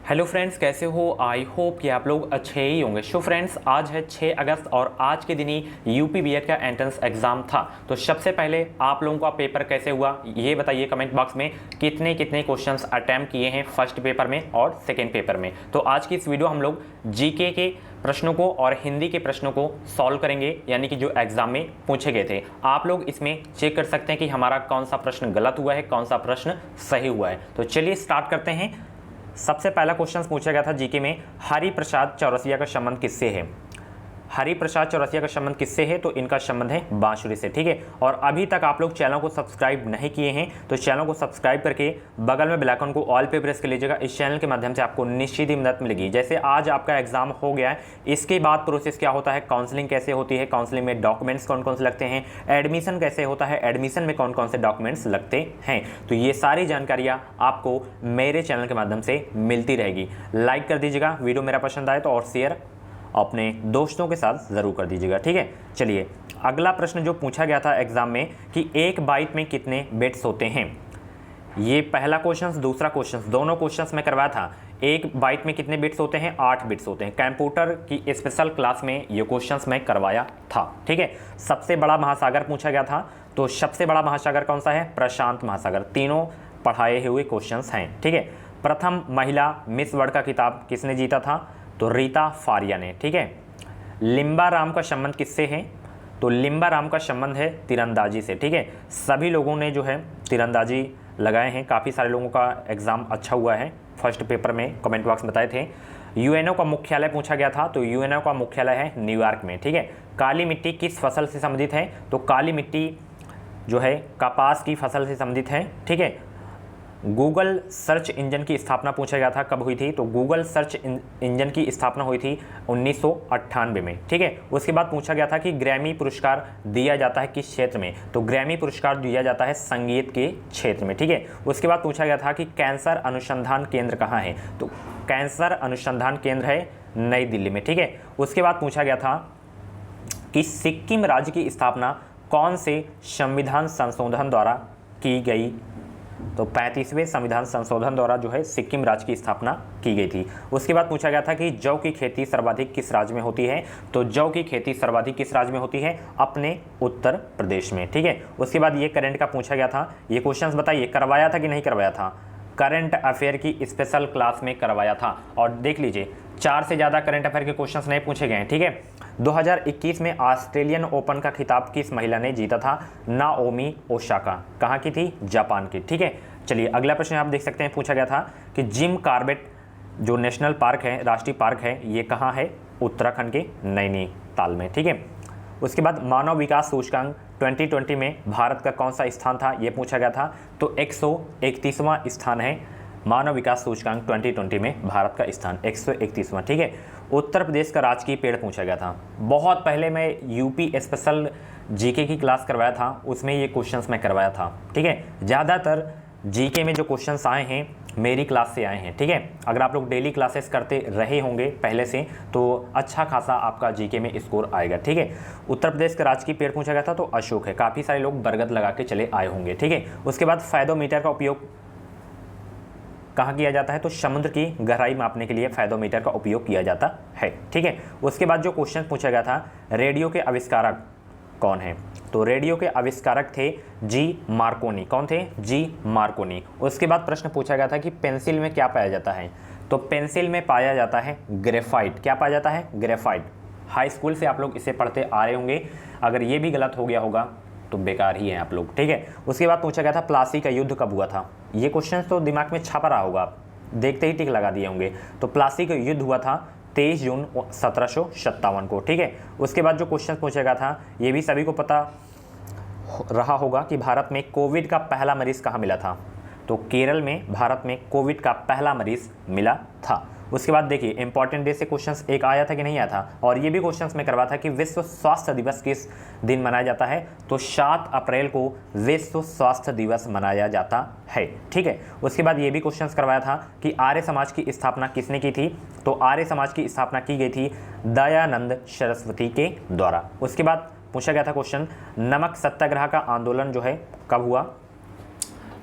Hello friends, कैसे हो? I hope कि आप लोग अच्छे ही होंगे। सो फ्रेंड्स, आज है 6 अगस्त और आज के दिन ही यूपी बीएड का एंट्रेंस एग्जाम था। तो सबसे पहले आप लोगों का पेपर कैसे हुआ ये बताइए कमेंट बॉक्स में। कितने कितने क्वेश्चंस अटैम्प्ट किए हैं फर्स्ट पेपर में और सेकेंड पेपर में। तो आज की इस वीडियो हम लोग जीके के प्रश्नों को और हिंदी के प्रश्नों को सॉल्व करेंगे, यानी कि जो एग्जाम में पूछे गए थे। आप लोग इसमें चेक कर सकते हैं कि हमारा कौन सा प्रश्न गलत हुआ है, कौन सा प्रश्न सही हुआ है। तो चलिए स्टार्ट करते हैं। सबसे पहला क्वेश्चन पूछा गया था जीके में, हरिप्रसाद चौरसिया का संबंध किससे है? हरिप्रसाद चौरसिया का संबंध किससे है? तो इनका संबंध है बांसुरी से। ठीक है, और अभी तक आप लोग चैनल को सब्सक्राइब नहीं किए हैं तो चैनल को सब्सक्राइब करके बगल में बेल आइकन को ऑल पे प्रेस कर लीजिएगा। इस चैनल के माध्यम से आपको निश्चित ही मदद मिलेगी। जैसे आज आपका एग्जाम हो गया है, इसके बाद प्रोसेस क्या होता है, काउंसलिंग कैसे होती है, काउंसलिंग में डॉक्यूमेंट्स कौन कौन से लगते हैं, एडमिशन कैसे होता है, एडमिशन में कौन कौन से डॉक्यूमेंट्स लगते हैं, तो ये सारी जानकारियाँ आपको मेरे चैनल के माध्यम से मिलती रहेगी। लाइक कर दीजिएगा वीडियो मेरा पसंद आए तो, और शेयर अपने दोस्तों के साथ ज़रूर कर दीजिएगा। ठीक है, चलिए अगला प्रश्न जो पूछा गया था एग्जाम में कि एक बाइट में कितने बिट्स होते हैं। ये पहला क्वेश्चन, दूसरा क्वेश्चन, दोनों क्वेश्चंस में करवाया था। एक बाइट में कितने बिट्स होते हैं? 8 बिट्स होते हैं। कंप्यूटर की स्पेशल क्लास में ये क्वेश्चंस मैं करवाया था। ठीक है, सबसे बड़ा महासागर पूछा गया था, तो सबसे बड़ा महासागर कौन सा है? प्रशांत महासागर। तीनों पढ़ाए हुए क्वेश्चंस हैं। ठीक है, प्रथम महिला मिस वर्ल्ड का खिताब किसने जीता था? तो रीता फारिया ने। ठीक है, लिम्बा राम का संबंध किससे है? तो लिम्बा राम का संबंध है तीरंदाजी से। ठीक है, सभी लोगों ने जो है तीरंदाजी लगाए हैं। काफ़ी सारे लोगों का एग्जाम अच्छा हुआ है फर्स्ट पेपर में, कमेंट बॉक्स में बताए थे। यूएनओ का मुख्यालय पूछा गया था, तो यूएनओ का मुख्यालय है न्यूयॉर्क में। ठीक है, काली मिट्टी किस फसल से संबंधित है? तो काली मिट्टी जो है कपास की फसल से संबंधित है। ठीक है, गूगल सर्च इंजन की स्थापना पूछा गया था, कब हुई थी? तो गूगल सर्च इंजन की स्थापना हुई थी 1998 में। ठीक है, उसके बाद पूछा गया था कि ग्रैमी पुरस्कार दिया जाता है किस क्षेत्र में? तो ग्रैमी पुरस्कार दिया जाता है संगीत के क्षेत्र में। ठीक है, उसके बाद पूछा गया था कि कैंसर अनुसंधान केंद्र कहाँ है? तो कैंसर अनुसंधान केंद्र है नई दिल्ली में। ठीक है, उसके बाद पूछा गया था कि सिक्किम राज्य की स्थापना कौन से संविधान संशोधन द्वारा की गई? तो 35वें संविधान संशोधन द्वारा जो है सिक्किम राज्य की स्थापना की गई थी। उसके बाद पूछा गया था कि जौ की खेती सर्वाधिक किस राज्य में होती है? तो जौ की खेती सर्वाधिक किस राज्य में होती है? अपने उत्तर प्रदेश में। ठीक है, उसके बाद ये करंट का पूछा गया था। ये क्वेश्चंस बताइए करवाया था कि नहीं करवाया था? करंट अफेयर की स्पेशल क्लास में करवाया था। और देख लीजिए 4 से ज़्यादा करंट अफेयर के क्वेश्चंस नहीं पूछे गए हैं। ठीक है, 2021 में ऑस्ट्रेलियन ओपन का खिताब किस महिला ने जीता था? Naomi Osaka. कहाँ की थी? जापान की। ठीक है, चलिए अगला प्रश्न आप देख सकते हैं, पूछा गया था कि जिम कॉर्बेट जो नेशनल पार्क है, राष्ट्रीय पार्क है, ये कहाँ है? उत्तराखंड के नैनीताल में। ठीक है, उसके बाद मानव विकास सूचकांक 2020 में भारत का कौन सा स्थान था? ये पूछा गया था। तो 131वां स्थान है मानव विकास सूचकांक 2020 में भारत का स्थान 131वां। ठीक है, उत्तर प्रदेश का राजकीय पेड़ पूछा गया था। बहुत पहले मैं यूपी स्पेशल जीके की क्लास करवाया था, उसमें ये क्वेश्चंस मैं करवाया था। ठीक है, ज़्यादातर जीके में जो क्वेश्चंस आए हैं मेरी क्लास से आए हैं। ठीक है, अगर आप लोग डेली क्लासेस करते रहे होंगे पहले से तो अच्छा खासा आपका जीके में स्कोर आएगा। ठीक है, उत्तर प्रदेश का राजकीय पेड़ पूछा गया था, तो अशोक है। काफ़ी सारे लोग बरगद लगा के चले आए होंगे। ठीक है, उसके बाद फायदोमीटर का उपयोग कहाँ किया जाता है? तो समुद्र की गहराई मापने के लिए फायदोमीटर का उपयोग किया जाता है। ठीक है, उसके बाद जो क्वेश्चन पूछा गया था, रेडियो के आविष्कारक कौन है? तो रेडियो के आविष्कारक थे जी मार्कोनी। कौन थे? जी मार्कोनी। उसके बाद प्रश्न पूछा गया था कि पेंसिल में क्या पाया जाता है? तो पेंसिल में पाया जाता है ग्रेफाइट। क्या पाया जाता है? ग्रेफाइट। हाई स्कूल से आप लोग इसे पढ़ते आ रहे होंगे, अगर ये भी गलत हो गया होगा तो बेकार ही हैं आप लोग। ठीक है, उसके बाद पूछा गया था प्लासी का युद्ध कब हुआ था? ये क्वेश्चन तो दिमाग में छापा रहा होगा, आप देखते ही टिक लगा दिए होंगे। तो प्लासी का युद्ध हुआ था 23 जून 1757 को। ठीक है, उसके बाद जो क्वेश्चन पूछा गया था, ये भी सभी को पता रहा होगा कि भारत में कोविड का पहला मरीज कहाँ मिला था? तो केरल में भारत में कोविड का पहला मरीज मिला था। उसके बाद देखिए इंपॉर्टेंट डे से क्वेश्चंस एक आया था कि नहीं आया था? और ये भी क्वेश्चंस में करवा था कि विश्व स्वास्थ्य दिवस किस दिन मनाया जाता है? तो 7 अप्रैल को विश्व स्वास्थ्य दिवस मनाया जाता है। ठीक है, उसके बाद ये भी क्वेश्चंस करवाया था कि आर्य समाज की स्थापना किसने की थी? तो आर्य समाज की स्थापना की गई थी दयानंद सरस्वती के द्वारा। उसके बाद पूछा गया था क्वेश्चन, नमक सत्याग्रह का आंदोलन जो है कब हुआ?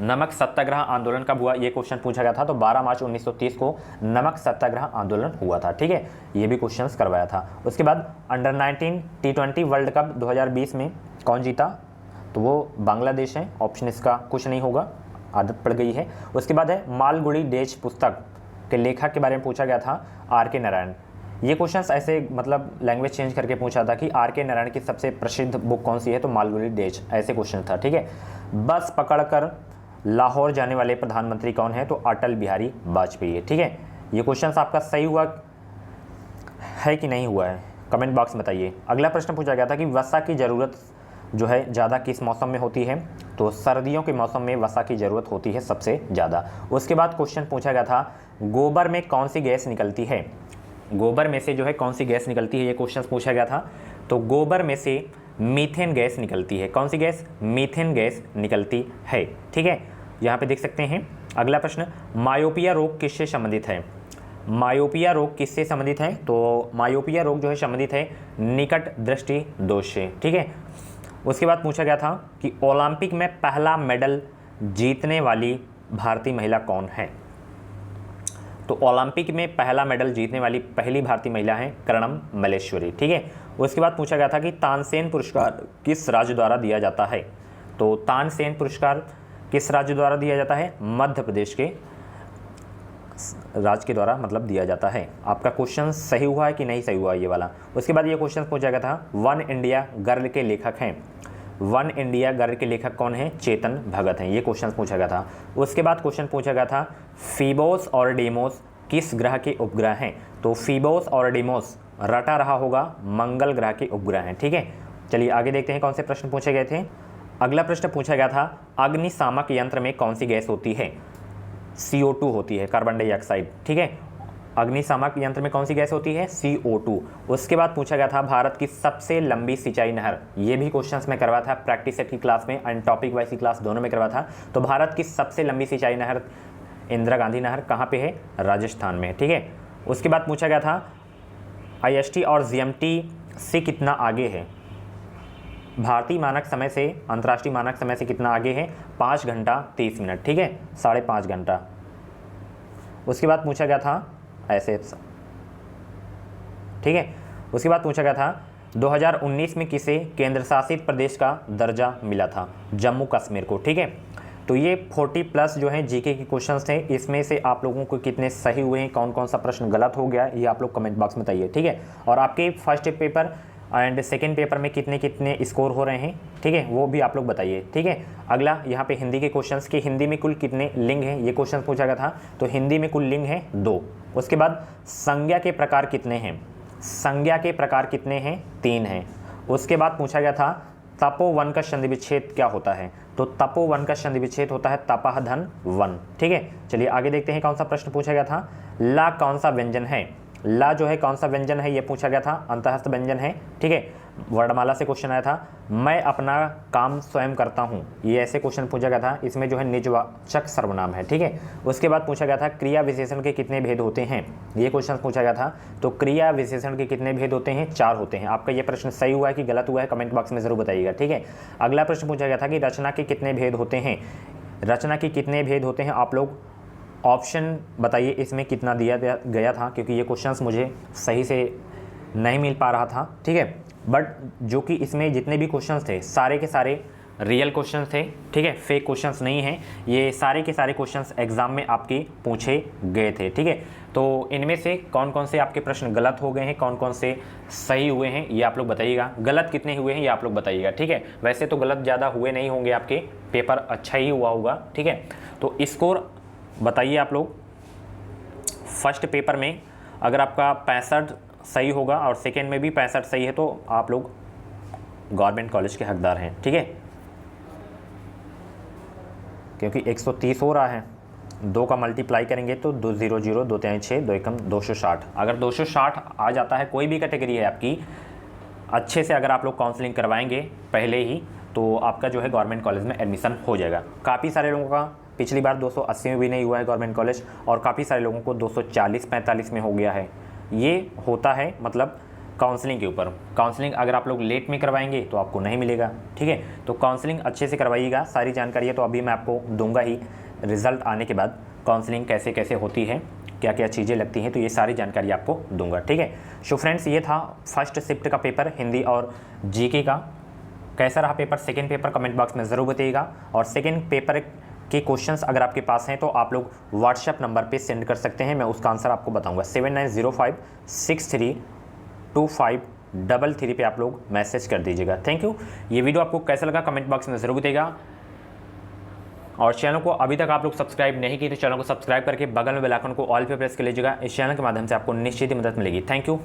नमक सत्याग्रह आंदोलन कब हुआ, ये क्वेश्चन पूछा गया था। तो 12 मार्च 1930 को नमक सत्याग्रह आंदोलन हुआ था, ठीक है, ये भी क्वेश्चंस करवाया था। उसके बाद अंडर 19 T20 वर्ल्ड कप 2020 में कौन जीता, तो वो बांग्लादेश है। ऑप्शन इसका कुछ नहीं होगा, आदत पड़ गई है। उसके बाद है मालगुडी डेज पुस्तक के लेखक के बारे में पूछा गया था R.K. नारायण। ये क्वेश्चंस ऐसे मतलब लैंग्वेज चेंज करके पूछा था कि R.K. नारायण की सबसे प्रसिद्ध बुक कौन सी है, तो मालगुडी डेज, ऐसे क्वेश्चन था, ठीक है। बस पकड़कर लाहौर जाने वाले प्रधानमंत्री कौन है, तो अटल बिहारी वाजपेयी है, ठीक है। ये क्वेश्चंस आपका सही हुआ है कि नहीं हुआ है, कमेंट बॉक्स में बताइए। अगला प्रश्न पूछा गया था कि वसा की ज़रूरत जो है ज़्यादा किस मौसम में होती है, तो सर्दियों के मौसम में वसा की ज़रूरत होती है सबसे ज़्यादा। उसके बाद क्वेश्चन पूछा गया था गोबर में कौन सी गैस निकलती है, गोबर में से जो है कौन सी गैस निकलती है, ये क्वेश्चन पूछा गया था। तो गोबर में से मीथेन गैस निकलती है। कौन सी गैस, मीथेन गैस निकलती है, ठीक है, यहाँ पे देख सकते हैं। अगला प्रश्न, मायोपिया रोग किससे संबंधित है, मायोपिया रोग किससे संबंधित है, तो मायोपिया रोग जो है संबंधित है निकट दृष्टि दोष से, ठीक है। उसके बाद पूछा गया था कि ओलंपिक में पहला मेडल जीतने वाली भारतीय महिला कौन है, तो ओलंपिक में पहला मेडल जीतने वाली पहली भारतीय महिला है कर्णम मल्लेश्वरी, ठीक है। उसके बाद पूछा गया था कि तानसेन पुरस्कार किस राज्य द्वारा दिया जाता है, तो तानसेन पुरस्कार किस राज्य द्वारा दिया जाता है, मध्य प्रदेश के राज्य के द्वारा मतलब दिया जाता है। आपका क्वेश्चन सही हुआ है कि नहीं सही हुआ ये वाला। उसके बाद ये क्वेश्चन पूछा गया था वन इंडिया गर्ल के लेखक हैं, वन इंडिया गर्ल के लेखक कौन है, चेतन भगत हैं, ये क्वेश्चन पूछा गया था। उसके बाद क्वेश्चन पूछा गया था फीबोस और डेमोस किस ग्रह के उपग्रह हैं, तो फीबोस और डेमोस रटा रहा होगा मंगल ग्रह के उपग्रह हैं, ठीक है। चलिए आगे देखते हैं कौन से प्रश्न पूछे गए थे। अगला प्रश्न पूछा गया था अग्निशामक यंत्र में कौन सी गैस होती है, CO2 होती है, कार्बन डाइऑक्साइड, ठीक है। अग्निशामक यंत्र में कौन सी गैस होती है, CO2। उसके बाद पूछा गया था भारत की सबसे लंबी सिंचाई नहर, ये भी क्वेश्चंस में करवा था प्रैक्टिस सेट की क्लास में एंड टॉपिक वाइज की क्लास दोनों में करवा था। तो भारत की सबसे लंबी सिंचाई नहर इंदिरा गांधी नहर कहाँ पे है, राजस्थान में, ठीक है। उसके बाद पूछा गया था IST और GMT से कितना आगे है, भारतीय मानक समय से अंतर्राष्ट्रीय मानक समय से कितना आगे है, 5 घंटा 30 मिनट, ठीक है, 5.5 घंटा। उसके बाद पूछा गया था ऐसे, ठीक है। उसके बाद पूछा गया था 2019 में किसे केंद्र शासित प्रदेश का दर्जा मिला था, जम्मू कश्मीर को, ठीक है। तो ये 40+ जो है जीके के क्वेश्चंस थे, इसमें से आप लोगों को कितने सही हुए हैं, कौन कौन सा प्रश्न गलत हो गया, ये आप लोग कमेंट बॉक्स में बताइए, ठीक है। और आपके first paper and second paper में कितने कितने स्कोर हो रहे हैं, ठीक है, वो भी आप लोग बताइए, ठीक है। अगला यहाँ पे हिंदी के क्वेश्चंस के हिंदी में कुल कितने लिंग हैं, ये क्वेश्चन पूछा गया था। तो हिंदी में कुल लिंग है 2। उसके बाद संज्ञा के प्रकार कितने हैं, संज्ञा के प्रकार कितने हैं, 3 हैं। उसके बाद पूछा गया था तपोवन का संधि विच्छेद क्या होता है, तो तपोवन का संधि विच्छेद होता है तपह धन वन, ठीक है। चलिए आगे देखते हैं कौन सा प्रश्न पूछा गया था, ला कौन सा व्यंजन है, ला जो है कौन सा व्यंजन है, ये पूछा गया था, अंतःस्थ व्यंजन है, ठीक है। वर्णमाला से क्वेश्चन आया था मैं अपना काम स्वयं करता हूँ, ये ऐसे क्वेश्चन पूछा गया था, इसमें जो है निजवाचक सर्वनाम है, ठीक है। उसके बाद पूछा गया था क्रिया विशेषण के कितने भेद होते हैं, ये क्वेश्चन पूछा गया था। तो क्रिया विशेषण के कितने भेद होते हैं, 4 होते हैं। आपका ये प्रश्न सही हुआ है कि गलत हुआ है, कमेंट बॉक्स में जरूर बताइएगा, ठीक है। अगला प्रश्न पूछा गया था कि रचना के कितने भेद होते हैं, रचना के कितने भेद होते हैं, आप लोग ऑप्शन बताइए इसमें कितना दिया गया था, क्योंकि ये क्वेश्चंस मुझे सही से नहीं मिल पा रहा था, ठीक है। बट जो कि इसमें जितने भी क्वेश्चंस थे सारे के सारे रियल क्वेश्चंस थे, ठीक है, फेक क्वेश्चंस नहीं हैं, ये सारे के सारे क्वेश्चंस एग्जाम में आपके पूछे गए थे, ठीक है। तो इनमें से कौन कौन से आपके प्रश्न गलत हो गए हैं, कौन कौन से सही हुए हैं, ये आप लोग बताइएगा। गलत कितने हुए हैं ये आप लोग बताइएगा, ठीक है। वैसे तो गलत ज़्यादा हुए नहीं होंगे, आपके पेपर अच्छा ही हुआ होगा, ठीक है। तो स्कोर बताइए आप लोग। फर्स्ट पेपर में अगर आपका 65 सही होगा और सेकेंड में भी 65 सही है तो आप लोग गवर्नमेंट कॉलेज के हकदार हैं, ठीक है। क्योंकि 130 हो रहा है, 2 का मल्टीप्लाई करेंगे तो 200 2 3 6 2 एकम 260। अगर 260 आ जाता है, कोई भी कैटेगरी है आपकी, अच्छे से अगर आप लोग काउंसलिंग करवाएंगे पहले ही, तो आपका जो है गवर्नमेंट कॉलेज में एडमिशन हो जाएगा। काफ़ी सारे लोगों का पिछली बार 280 में भी नहीं हुआ है गवर्नमेंट कॉलेज, और काफ़ी सारे लोगों को 240-45 में हो गया है। ये होता है, मतलब काउंसलिंग के ऊपर। काउंसलिंग अगर आप लोग लेट में करवाएंगे तो आपको नहीं मिलेगा, ठीक है। तो काउंसलिंग अच्छे से करवाइएगा, सारी जानकारी है तो अभी मैं आपको दूंगा ही रिजल्ट आने के बाद, काउंसलिंग कैसे कैसे होती है, क्या क्या चीज़ें लगती हैं, तो ये सारी जानकारी आपको दूंगा, ठीक है। सो फ्रेंड्स, ये था फर्स्ट शिफ्ट का पेपर हिंदी और जीके का। कैसा रहा paper, second paper comment box में ज़रूर बताइएगा। और सेकेंड पेपर के क्वेश्चंस अगर आपके पास हैं तो आप लोग व्हाट्सएप नंबर पे सेंड कर सकते हैं, मैं उसका आंसर आपको बताऊंगा। 7905632533 पे आप लोग मैसेज कर दीजिएगा। Thank you. ये वीडियो आपको कैसा लगा कमेंट बॉक्स में ज़रूर बताइएगा। और चैनल को अभी तक आप लोग सब्सक्राइब नहीं किए तो चैनल को सब्सक्राइब करके बगल में बेल आइकन को ऑल पे प्रेस कर लीजिएगा। इस चैनल के माध्यम से आपको निश्चित ही मदद मिलेगी। Thank you.